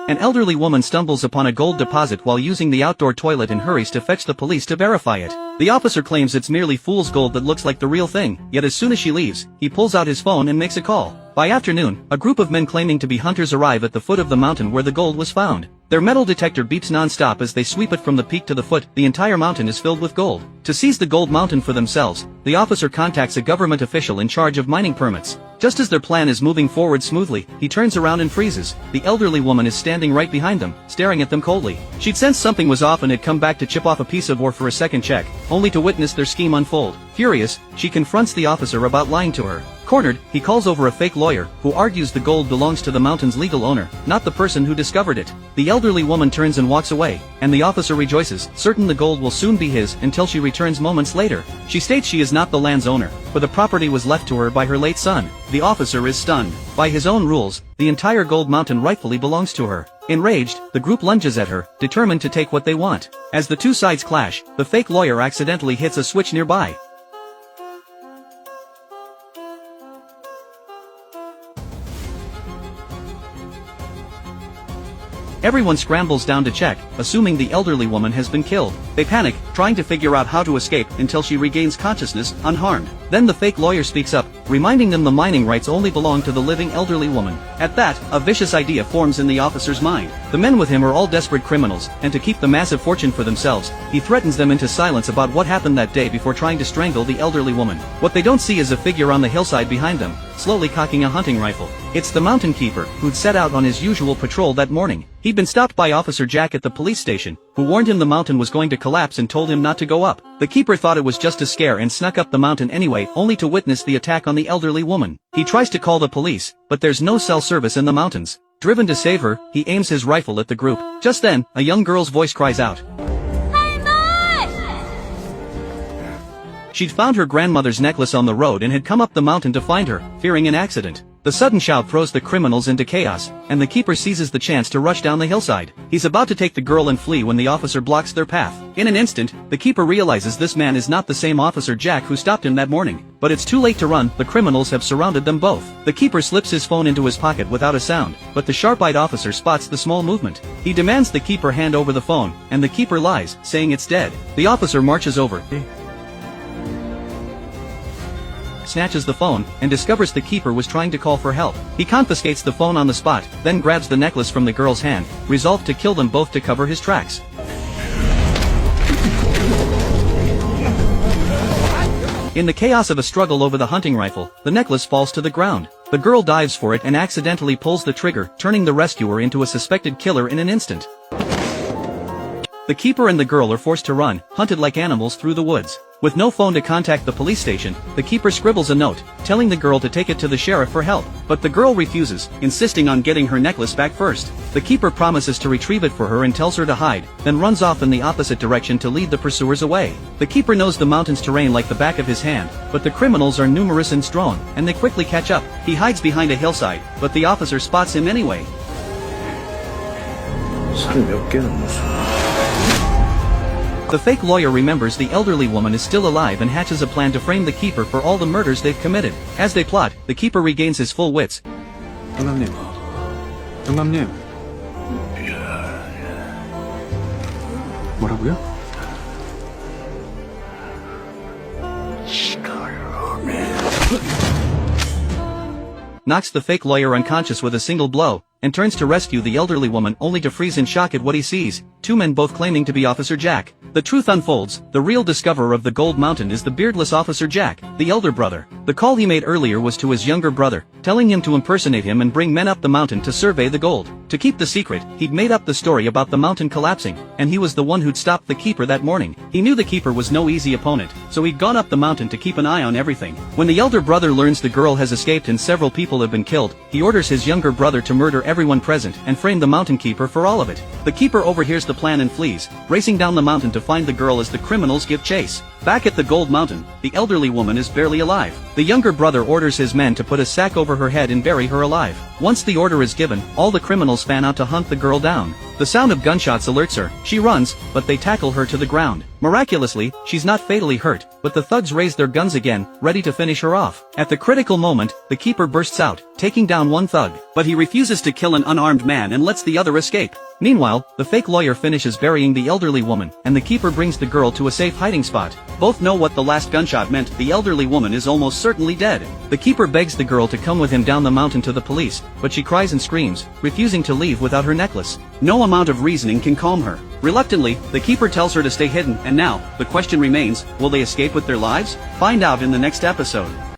An elderly woman stumbles upon a gold deposit while using the outdoor toilet and hurries to fetch the police to verify it. The officer claims it's merely fool's gold that looks like the real thing, yet as soon as she leaves, he pulls out his phone and makes a call. By afternoon, a group of men claiming to be hunters arrive at the foot of the mountain where the gold was found. Their metal detector beeps non-stop as they sweep it from the peak to the foot. The entire mountain is filled with gold. To seize the gold mountain for themselves, the officer contacts a government official in charge of mining permits. Just as their plan is moving forward smoothly, he turns around and freezes. The elderly woman is standing right behind them, staring at them coldly. She'd sensed something was off and had come back to chip off a piece of ore for a second check, only to witness their scheme unfold. Furious, she confronts the officer about lying to her. Cornered, he calls over a fake lawyer, who argues the gold belongs to the mountain's legal owner, not the person who discovered it. The elderly woman turns and walks away, and the officer rejoices, certain the gold will soon be his, until she returns moments later. She states she is not the land's owner, for the property was left to her by her late son. The officer is stunned. By his own rules, the entire gold mountain rightfully belongs to her. Enraged, the group lunges at her, determined to take what they want. As the two sides clash, the fake lawyer accidentally hits a switch nearby. Everyone scrambles down to check, assuming the elderly woman has been killed. They panic, trying to figure out how to escape until she regains consciousness, unharmed. Then the fake lawyer speaks up, reminding them the mining rights only belong to the living elderly woman. At that, a vicious idea forms in the officer's mind. The men with him are all desperate criminals, and to keep the massive fortune for themselves, he threatens them into silence about what happened that day before trying to strangle the elderly woman. What they don't see is a figure on the hillside behind them, slowly cocking a hunting rifle. It's the mountain keeper, who'd set out on his usual patrol that morning. He'd been stopped by Officer Jack at the police station, who warned him the mountain was going to collapse and told him not to go up. The keeper thought it was just a scare and snuck up the mountain anyway, only to witness the attack on the elderly woman. He tries to call the police, but there's no cell service in the mountains. Driven to save her, he aims his rifle at the group. Just then, a young girl's voice cries out. She'd found her grandmother's necklace on the road and had come up the mountain to find her, fearing an accident. The sudden shout throws the criminals into chaos, and the keeper seizes the chance to rush down the hillside. He's about to take the girl and flee when the officer blocks their path. In an instant, the keeper realizes this man is not the same Officer Jack who stopped him that morning. But it's too late to run, the criminals have surrounded them both. The keeper slips his phone into his pocket without a sound, but the sharp-eyed officer spots the small movement. He demands the keeper hand over the phone, and the keeper lies, saying it's dead. The officer marches over, snatches the phone, and discovers the keeper was trying to call for help. He confiscates the phone on the spot, then grabs the necklace from the girl's hand, resolved to kill them both to cover his tracks. In the chaos of a struggle over the hunting rifle, the necklace falls to the ground. The girl dives for it and accidentally pulls the trigger, turning the rescuer into a suspected killer in an instant. The keeper and the girl are forced to run, hunted like animals through the woods. With no phone to contact the police station, the keeper scribbles a note, telling the girl to take it to the sheriff for help. But the girl refuses, insisting on getting her necklace back first. The keeper promises to retrieve it for her and tells her to hide, then runs off in the opposite direction to lead the pursuers away. The keeper knows the mountain's terrain like the back of his hand, but the criminals are numerous and strong, and they quickly catch up. He hides behind a hillside, but the officer spots him anyway. The fake lawyer remembers the elderly woman is still alive and hatches a plan to frame the keeper for all the murders they've committed. As they plot, the keeper regains his full wits. 영감님. 뭐라고요? Knocks the fake lawyer unconscious with a single blow, and turns to rescue the elderly woman only to freeze in shock at what he sees, two men both claiming to be Officer Jack. The truth unfolds, the real discoverer of the Gold Mountain is the beardless Officer Jack, the elder brother. The call he made earlier was to his younger brother, telling him to impersonate him and bring men up the mountain to survey the gold. To keep the secret, he'd made up the story about the mountain collapsing, and he was the one who'd stopped the keeper that morning. He knew the keeper was no easy opponent, so he'd gone up the mountain to keep an eye on everything. When the elder brother learns the girl has escaped and several people have been killed, he orders his younger brother to murder everyone present and frame the mountain keeper for all of it. The keeper overhears the plan and flees, racing down the mountain to find the girl as the criminals give chase. Back at the Gold Mountain, the elderly woman is barely alive. The younger brother orders his men to put a sack over her head and bury her alive. Once the order is given, all the criminals fan out to hunt the girl down. The sound of gunshots alerts her. She runs, but they tackle her to the ground. Miraculously, she's not fatally hurt, but the thugs raise their guns again, ready to finish her off. At the critical moment, the keeper bursts out, taking down one thug. But he refuses to kill an unarmed man and lets the other escape. Meanwhile, the fake lawyer finishes burying the elderly woman, and the keeper brings the girl to a safe hiding spot. Both know what the last gunshot meant. The elderly woman is almost certainly dead. The keeper begs the girl to come with him down the mountain to the police, but she cries and screams, refusing to leave without her necklace. No amount of reasoning can calm her. Reluctantly, the keeper tells her to stay hidden, and now, the question remains, will they escape with their lives? Find out in the next episode.